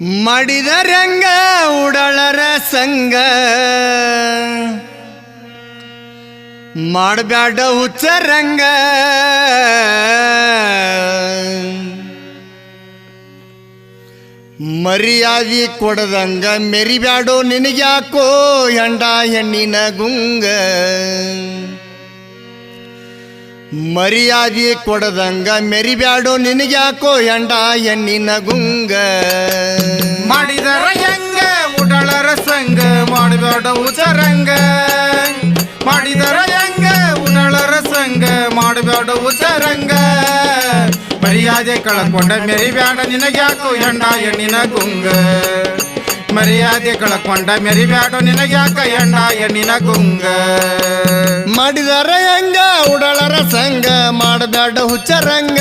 ಮಾಡಿದರಂಗ ಉಡಳರ ಸಂಗ ಮಾಡಬ್ಯಾಡ ಹುಚ್ಚರಂಗ ಮರ್ಯಾದಿ ಕೊಡದಂಗ ಮೆರಿಬ್ಯಾಡೋ ನಿನಗ್ಯಾಕೋ ಹೆಂಡ ಹೆಣ್ಣಿನ ಗುಂಗ ಮರ್ಯಾದಿ ಕೊಡದಂಗ ಮೆರಿಬ್ಯಾಡೋ ನಿನಗ್ಯಾಕೋ ಹೆಂಡ ಹೆಣ್ಣಿನ ಗುಂಗ ಮಾಡಿದರ ಹೆಂಗ ಉಡಳರ ಸಂಗ ಮಾಡಬೇಡ ಹುಚ್ಚರಂಗ ಮಾಡಿದರ ಹೆಂಗ ಉಡಳರ ಸಂಗ ಮಾಡಬೇಡ ಹುಚ್ಚರಂಗ ಮರ್ಯಾದೆ ಕಳಕೊಂಡ ಮೆರಿಬ್ಯಾಡ ನಿನಗ್ಯಾಕೋ ಹೆಂಡ ಹೆಣ್ಣಿನ ಗುಂಗ ಮರ್ಯಾದೆ ಕಳಕೊಂಡ ಮೆರಿಬ್ಯಾಡ ನಿನಗ್ಯಾಕ ಹೆಂಡ ಹೆಣ್ಣಿನ ಗುಂಗ ಮಾಡಿದರ ಹೆಂಗ ಉಡಳರ ಸಂಗ ಮಾಡಬ್ಯಾಡ ಹುಚ್ಚರಂಗ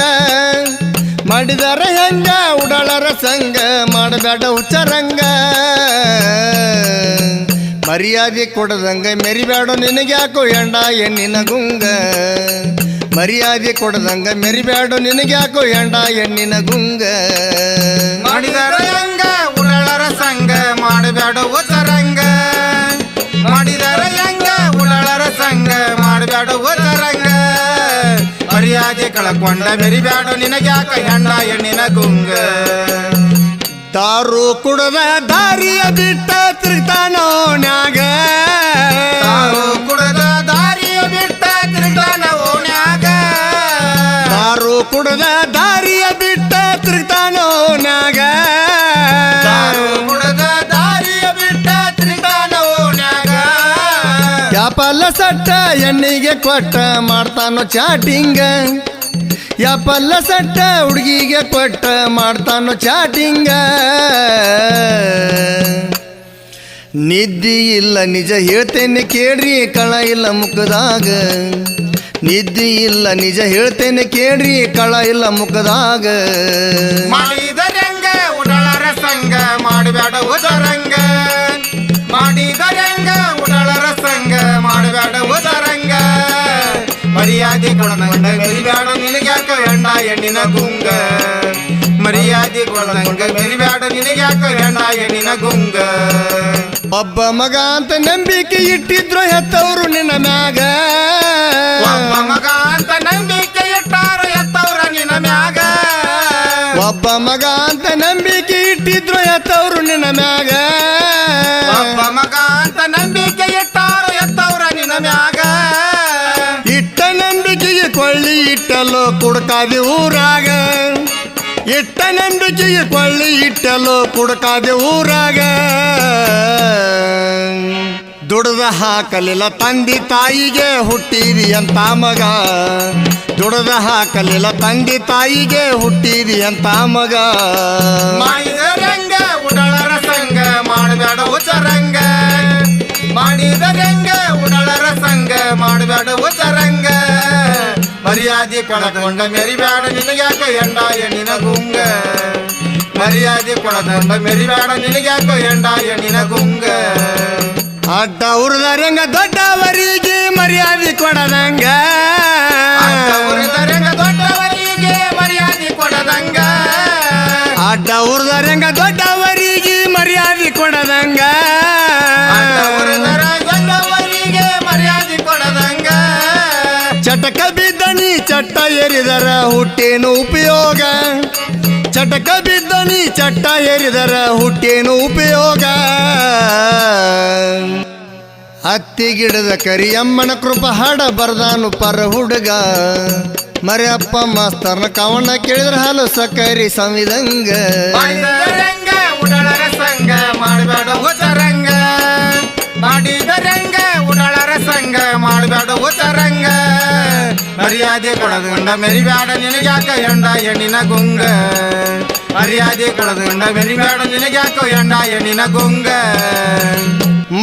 ಮಾಡಿದರ ಹೆಂಗ ಉಡಳರ ಸಂಗ ಮಾಡಬ್ಯಾಡ ಹುಚ್ಚರಂಗ ಮರ್ಯಾದೆ ಕೊಡದಂಗ ಮೆರಿಬ್ಯಾಡೋ ನಿನಗ್ಯಾಕೋ ಹೆಂಡ ಹೆಣ್ಣಿನ ಗುಂಗ ಮರ್ಯಾದೆ ಕೊಡದಂಗ ಮೆರಿಬ್ಯಾಡೋ ನಿನಗ್ಯಾಕೋ ಹೆಂಡ ಹೆಣ್ಣಿನ ಗುಂಗ ಮಾಡಿದರ ಹೆಂಗ ಉಡಳರ ಸಂಗ ಮಾಡಬೇಡ ಹುಚ್ಚರಂಗ ಮಾಡಿದರ ಹೆಂಗ ಉಡಳರ ಸಂಗ ಮಾಡಬೇಡ ಹುಚ್ಚರಂಗ ಮರ್ಯಾದೆ ಕಳಕೊಂಡ ಮೆರಿಬ್ಯಾಡೋ ನಿನಗ್ಯಾಕ ಹೆಂಡ ಹೆಣ್ಣಿನ ಗುಂಗ ದಾರು ಕುಡದ ದಾರಿಯ ಬಿಟ್ಟ ತಿರುಗ್ತಾನೋ ನ್ಯಾಗ ತಾವು ಕುಡದ ದಾರಿಯ ಬಿಟ್ಟ ತಿರುಗಾನ ಓಣ್ಯಾಗ ದಾರು ಕುಡದ ದಾರಿಯ ಬಿಟ್ಟ ತಿರುಗ್ತಾನೋ ನ್ಯಾಗ ತಾವು ಕುಡದ ದಾರಿಯ ಬಿಟ್ಟ ತಿರುಗಾನ ಓಣ್ಯಾಗ ಯಾಪಲ್ಲ ಸಟ್ಟ ಎಣ್ಣಿಗೆ ಕೊಟ್ಟ ಮಾಡ್ತಾನೋ ಚಾಟಿಂಗ ಯಾಪಲ್ಲ ಸಟ್ಟ ಹುಡುಗಿಗೆ ಕೊಟ್ಟ ಮಾಡ್ತಾನೋ ಚಾಟಿಂಗ ನಿದ್ದಿ ಇಲ್ಲ ನಿಜ ಹೇಳ್ತೇನೆ ಕೇಳ್ರಿ ಕಳ ಇಲ್ಲ ಮುಖದಾಗ ನಿದ್ದಿ ಇಲ್ಲ ನಿಜ ಹೇಳ್ತೇನೆ ಕೇಳ್ರಿ ಕಳ ಇಲ್ಲ ಮುಖದಾಗ ಮಾಡಿದರಂಗ ಉಡಳರ ಸಂಗ ಮಾಡಬೇಡ ಹುಚ್ಚರಂಗ ಮಾಡಿದರಂಗ ಉಡಳರ ಸಂಗ ಮಾಡಬೇಡ ಹುಚ್ಚರಂಗ ಮರ್ಯಾದೆ ಕೊಡದಂಗ ಮೆರಿಬ್ಯಾಡ ನಿನಗ್ಯಾಕ ಹೆಂಡ ಹೆಣ್ಣಿನ ಗುಂಗ ಮರ್ಯಾದೆ ಕೊಡದಂಗ ಮೆರಿಬ್ಯಾಡ ನಿನಗ್ಯಾಕ ಹೆಂಡ ಹೆಣ್ಣಿನ ಗುಂಗ ಒಬ್ಬ ಮಗ ಅಂತ ನಂಬಿಕೆ ಇಟ್ಟಿದ್ರು ಹೆತ್ತವರು ನಿನ್ನ ಮ್ಯಾಗ ಒಬ್ಬ ಮಗ ಅಂತ ನಂಬಿಕೆ ಇಟ್ಟಾರು ಎತ್ತವ್ರ ನಿನ್ನ ಮ್ಯಾಗ ಒಬ್ಬ ಮಗ ಅಂತ ನಂಬಿಕೆ ಇಟ್ಟಿದ್ರು ಹೆತ್ತವರು ನಿನ್ನ ಮ್ಯಾಗ ಒಬ್ಬ ಮಗ ಅಂತ ನಂಬಿಕೆ ಇಟ್ಟಾರು ಎತ್ತವ್ರ ನಿನ್ನ ಮ್ಯಾಗ ಇಟ್ಟ ನಂಬಿಕೆಗೆ ಕೊಳ್ಳಿ ಇಟ್ಟಲ್ಲೋ ಕುಡ್ಕಾದೆ ಊರಾಗ ಇಟ್ಟ ನಂಬಿಕೆಗೆ ಕೊಳ್ಳಿ ಇಟ್ಟಲ್ಲೋ ಕುಡ್ಕಾದೆ ಊರಾಗ ದುಡ್ದ ಹಾಕಲಿಲ್ಲ ತಂದೆ ತಾಯಿಗೆ ಹುಟ್ಟಿದಿ ಅಂತ ಮಗ ದುಡ್ದ ಹಾಕಲಿಲ್ಲ ತಂದೆ ತಾಯಿಗೆ ಹುಟ್ಟಿದಿ ಅಂತ ಮಗ ಮಾಡಿದರಂಗ ಉಡಳರ ಸಂಗ ಮಾಡಬೇಡ ಹುಚ್ಚರಂಗ ಮಾಡಿದರಂಗ ಉಡಳರ ಸಂಗ ಮಾಡಬೇಡ ಹುಚ್ಚರಂಗ ಮರ್ಯಾದೆ ಕೊಡಕೊಂಡ ಮೆರಿಬ್ಯಾಡ ನಿನಗ್ಯಾಕ ಹೆಂಡ ಹೆಣ್ಣಿನ ಗುಂಗ ಮರ್ಯಾದೆ ಕೊಡದಂಡ ಮೆರಿಬ್ಯಾಡ ನಿನಗ್ಯಾಕ ಹೆಂಡ ಹೆಣ್ಣಿನ ಗುಂಗ ಅಡ್ಡ ಉರಿದರಂಗ ದೊಡ್ಡವರಿಗೆ ಮರ್ಯಾದೆ ಕೊಡದಂಗ ಉರಿದರಂಗ ದೊಡ್ಡವರಿಗೆ ಮರ್ಯಾದೆ ಕೊಡದಂಗ ಅಡ್ಡ ಉರಿದರಂಗ ದೊಡ್ಡವರಿಗೆ ಮರ್ಯಾದೆ ಕೊಡದಂಗ ಉರಿದರ ದೊಡ್ಡವರಿಗೆ ಮರ್ಯಾದೆ ಕೊಡದಂಗ ಚಟಕ ಬಿದ್ದನಿ ಚಟ್ಟ ಏರಿದರ ಹುಟ್ಟೇನು ಉಪಯೋಗ ಚಟಕ ಬಿದ್ದನಿ ಚಟ್ಟ ಏರಿದರ ಹುಟ್ಟೇನು ಉಪಯೋಗ ಹತ್ತಿ ಗಿಡದ ಕರಿಯಮ್ಮನ ಕೃಪ ಹಾಡ ಬರ್ದಾನು ಪರ ಹುಡುಗ ಮರ್ಯಪ್ಪ ಮಾಸ್ತರ್ನ ಕವನ ಕೇಳಿದ್ರ ಹಾಲು ಸಕ್ಕರಿ ಸಂವಿದಂಗ ಮಾಡಿದರಂಗ ಉಡಳರ ಸಂಗ ಮಾಡಬೇಡ ಹುಚ್ಚರಂಗ ಮಾಡಿದರಂಗ ಉಡಳರ ಸಂಗ ಮಾಡಬೇಡ ಹುಚ್ಚರಂಗ ಮರ್ಯಾದೆ ಕೊಡದಂಡ ಮೆರಿಬ್ಯಾಡ ನಿನಗ್ಯಾಕ ಹೆಂಡ ಹೆಣ್ಣಿನ ಗುಂಗ ಮರ್ಯಾದೆ ಕೊಡದಂಡ ಮೆರಿಬ್ಯಾಡ ನಿನಗ್ಯಾಕ ಹೆಂಡ ಹೆಣ್ಣಿನ ಗುಂಗ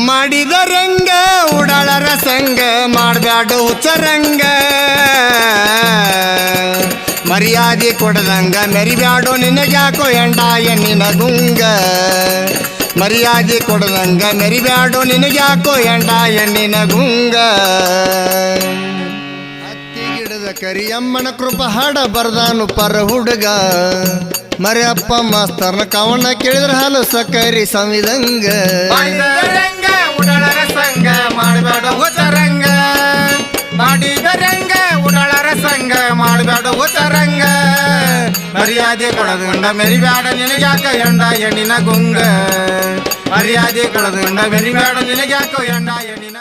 ಮಾಡಿದರಂಗ ಉಡಳರ ಸಂಗ ಮಾಡಬ್ಯಾಡ ಹುಚ್ಚರಂಗ ಮರ್ಯಾದೆ ಕೊಡದಂಗ ಮೆರಿಬ್ಯಾಡೋ ನಿನಗ್ಯಾಕೋ ಹೆಂಡ ಹೆಣ್ಣಿನ ಗುಂಗ ಮರ್ಯಾದೆ ಕೊಡದಂಗ ಮೆರಿಬ್ಯಾಡೋ ನಿನಗ್ಯಾಕೋ ಹೆಂಡ ಹೆಣ್ಣಿನ ಗುಂಗ ಹತ್ತಿ ಗಿಡದ ಕರಿಯಮ್ಮನ ಕೃಪ ಹಾಡ ಬರ್ದಾನು ಪರ ಹುಡುಗ ಮರ್ಯಪ್ಪ ಮಾಸ್ತರ್ನ ಕವನ ಕೇಳಿದ್ರ ಹಾಲು ಸಕ್ಕರಿ ಸಂವಿದಂಗ ಮಾಡಿದರಂಗ ಉಡಳರ ಸಂಗ ಮಾಡಬೇಡ ಉತ್ತರಂಗ ಮಾಡಿದರಂಗ ಉಡಳರ ಸಂಗ ಮಾಡಬೇಡ ಉತ್ತರಂಗ ಮರ್ಯಾದೆ ಕೊಡದುಂಡ ಮೆರಿಬೇಡ ನಿನಗ್ಯಾಕ ಎಂಡ ಎಣ್ಣಿನ ಗುಂಗ ಮರ್ಯಾದೆ ಕೊಡದುಂಡ ಮೆರಿಬೇಡ ನಿನಗ್ಯಾಕ ಎಂಡ ಎಣ್ಣಿನ